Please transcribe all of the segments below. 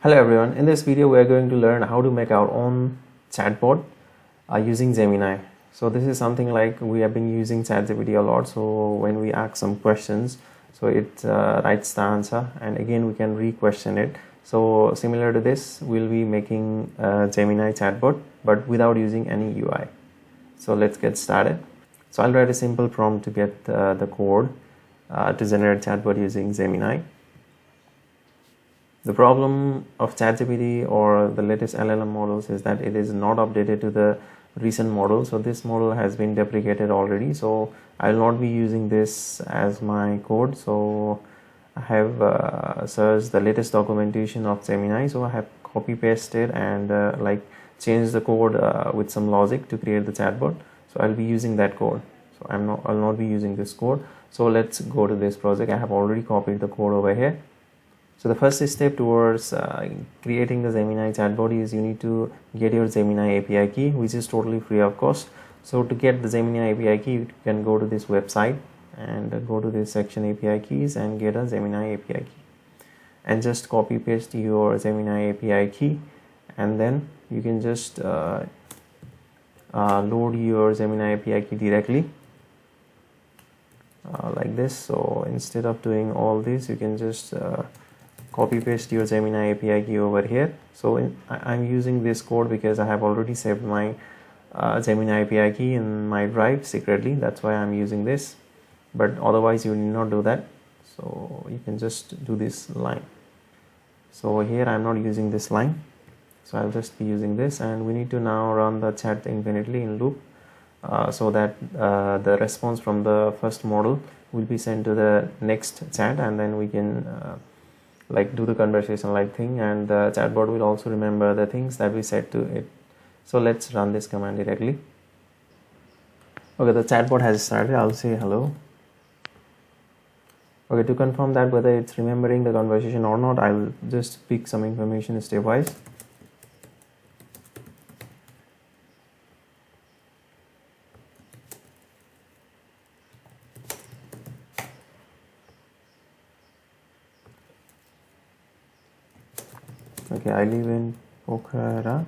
Hello everyone, in this video we are going to learn how to make our own chatbot using Gemini. So this is something like we have been using ChatGPT a lot, so when we ask some questions, so it writes the answer and again we can re-question it. So similar to this, we'll be making a Gemini chatbot but without using any UI. So let's get started. So I'll write a simple prompt to get the code to generate chatbot using Gemini. The problem of ChatGPT or the latest LLM models is that it is not updated to the recent model. So this model has been deprecated already. So I will not be using this as my code. So I have searched the latest documentation of Gemini. So I have copy pasted and changed the code with some logic to create the chatbot. So I'll be using that code. So I'll not be using this code. So let's go to this project. I have already copied the code over here. So the first step towards creating the Gemini chatbot is you need to get your Gemini API key, which is totally free of cost. So to get the Gemini API key, you can go to this website and go to this section API keys and get a Gemini API key. And just copy paste your Gemini API key and then you can just load your Gemini API key directly like this. So instead of doing all this, you can just copy paste your Gemini API key over here. So I'm using this code because I have already saved my Gemini API key in my drive secretly. That's why I'm using this, but otherwise you need not do that. So you can just do this line. So here I'm not using this line, so I'll just be using this, and we need to now run the chat infinitely in loop so that the response from the first model will be sent to the next chat, and then we can do the conversation like thing, and the chatbot will also remember the things that we said to it. So let's run this command directly. Okay, the chatbot has started. I'll say hello. Okay, to confirm that whether it's remembering the conversation or not, I'll just pick some information stepwise. Okay, I live in Pokhara.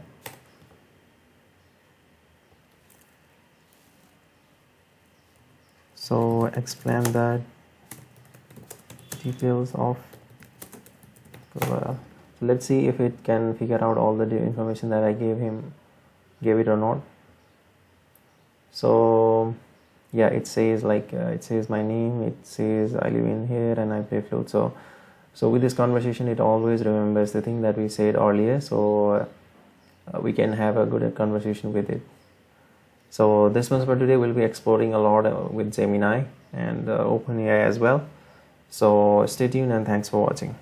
So explain the details of Pokhara. So let's see if it can figure out all the information that I gave it or not. So yeah, it says it says my name, it says I live in here and I play flute. So with this conversation, it always remembers the thing that we said earlier, so we can have a good conversation with it. So this much for today. We'll be exploring a lot with Gemini and OpenAI as well. So stay tuned and thanks for watching.